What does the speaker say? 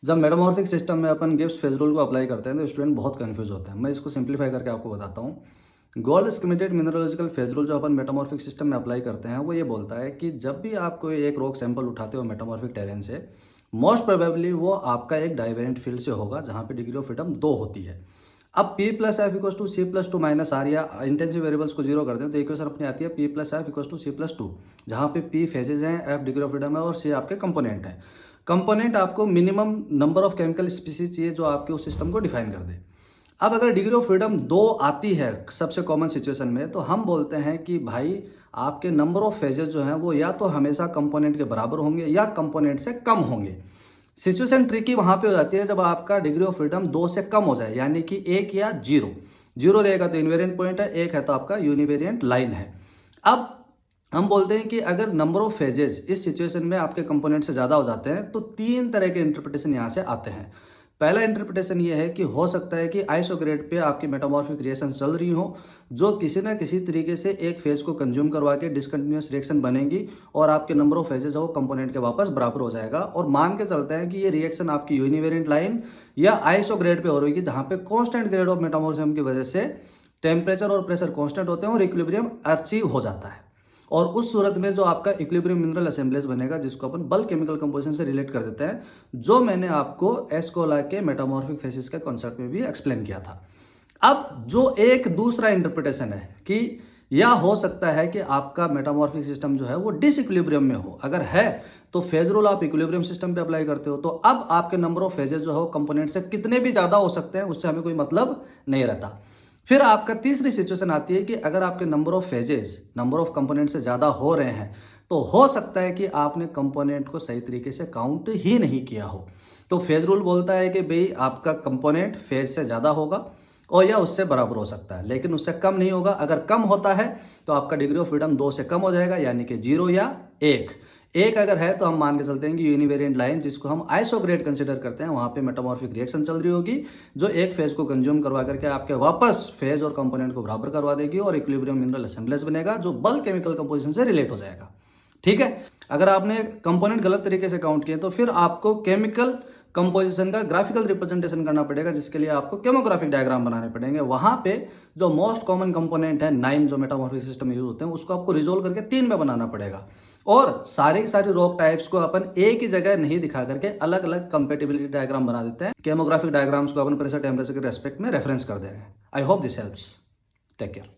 जब metamorphic system में अपन Gibbs phase rule को अप्लाई करते हैं तो स्टूडेंट बहुत कंफ्यूज होते हैं। मैं इसको सिंप्लीफाई करके आपको बताता हूँ। गोल्ड स्कीमेटेड मिनरोलॉजिकल फेज रूल जो अपन मेटामॉर्फिक सिस्टम में अप्लाई करते हैं वो ये बोलता है कि जब भी आप कोई एक रॉक सैंपल उठाते हो मेटामॉर्फिक टेरेन से, मोस्ट प्रोबेबली वो आपका एक डाइवेरेंट फील्ड से होगा जहाँ पे डिग्री ऑफ फ्रीडम 2 होती है। अब P plus F equals two C plus two minus R या इंटेंसिव वेरिएबल्स को जीरो करते हैं तो इक्वेशन अपनी आती है P plus F equals two C plus two, जहाँ पे P फेजेज हैं, F डिग्री ऑफ फ्रीडम है और C आपके कंपोनेंट है। कंपोनेंट आपको minimum number of chemical species चाहिए जो आपके उस सिस्टम को डिफाइन कर दे। अब अगर डिग्री ऑफ फ्रीडम 2 आती है सबसे कॉमन सिचुएशन में, तो हम बोलते हैं कि भाई आपके नंबर ऑफ फेजेस जो हैं वो या तो हमेशा कंपोनेंट के बराबर होंगे या कंपोनेंट से कम होंगे। सिचुएशन ट्रिकी वहां पे हो जाती है जब आपका डिग्री ऑफ फ्रीडम 2 से कम हो जाए, यानी कि 1 या 0। 0 रहेगा तो इनवेरिएंट पॉइंट है, 1 है तो आपका यूनिवेरिएंट लाइन है। अब हम बोलते हैं कि अगर नंबर ऑफ फेजेस इस सिचुएशन में आपके कंपोनेंट से ज़्यादा हो जाते हैं तो 3 तरह के इंटरप्रिटेशन यहाँ से आते हैं। पहला इंटरप्रिटेशन ये है कि हो सकता है कि आइसोग्रेड पे आपकी मेटामॉर्फिक रिएक्शन चल रही हो जो किसी ना किसी तरीके से एक फेज को कंज्यूम करवा के डिसकंटिन्यूस रिएक्शन बनेगी और आपके नंबर ऑफ फेजेस है वो कंपोनेंट के वापस बराबर हो जाएगा। और मान के चलते हैं कि ये रिएक्शन आपकी यूनिवेरिएंट लाइन या आइसोग्रेड पे हो रही है जहाँ पे कॉन्स्टेंट ग्रेड ऑफ मेटामॉर्फिज्म की वजह से टेम्परेचर और प्रेशर कॉन्स्टेंट होते हैं और इक्विलिब्रियम अचीव हो जाता है। और उस सूरत में जो आपका इक्विलिब्रियम मिनरल असेंबलेज बनेगा जिसको अपन बल्क केमिकल कंपोजिशन से रिलेट कर देते हैं, जो मैंने आपको एस्कोला के मेटामॉर्फिक फेसिस के कॉन्सेप्ट में भी एक्सप्लेन किया था। अब जो एक दूसरा इंटरप्रिटेशन है कि या हो सकता है कि आपका मेटामॉर्फिक सिस्टम जो है वो डिसइक्विलिब्रियम में हो। अगर है तो फेज रूल आप इक्विलिब्रियम सिस्टम पे अप्लाई करते हो, तो अब आपके नंबर ऑफ फेजेस जो है कंपोनेंट से कितने भी ज्यादा हो सकते हैं उससे हमें कोई मतलब नहीं रहता। फिर आपका तीसरी सिचुएशन आती है कि अगर आपके number of phases number of component से ज़्यादा हो रहे हैं तो हो सकता है कि आपने कंपोनेंट को सही तरीके से काउंट ही नहीं किया हो। तो फेज रूल बोलता है कि भाई आपका कंपोनेंट फेज से ज़्यादा होगा और या उससे बराबर हो सकता है, लेकिन उससे कम नहीं होगा। अगर कम होता है तो आपका डिग्री ऑफ फ्रीडम 2 से कम हो जाएगा, यानी कि 0 या 1 अगर है तो हम मान के चलते हैं कि यूनिवेरिएंट लाइन जिसको हम आइसोग्रेड कंसीडर करते हैं वहां पे मेटामॉर्फिक रिएक्शन चल रही होगी जो एक फेज को कंज्यूम करवा करके आपके वापस फेज और कंपोनेंट को बराबर करवा देगी और इक्विलिब्रियम मिनरल असेंबलेज बनेगा जो बल्क केमिकल कंपोजिशन से रिलेट हो जाएगा। ठीक है, अगर आपने कंपोनेंट गलत तरीके से काउंट किए तो फिर आपको केमिकल कंपोजिशन का ग्राफिकल रिप्रेजेंटेशन करना पड़ेगा, जिसके लिए आपको केमोग्राफिक डायग्राम बनाने पड़ेंगे। वहां पे जो मोस्ट कॉमन कंपोनेंट है 9 जो मेटामॉर्फिक सिस्टम में यूज होते हैं उसको आपको रिजोल्व करके 3 में बनाना पड़ेगा। और सारी रॉक टाइप्स को अपन एक ही जगह नहीं दिखा करके अलग अलग कंपेटिबिलिटी डायग्राम बना देते हैं। केमोग्राफिक डायग्राम्स को अपन प्रेशर टेम्परेचर के रेस्पेक्ट में रेफरेंस कर दे रहे हैं। I hope this helps. Take care.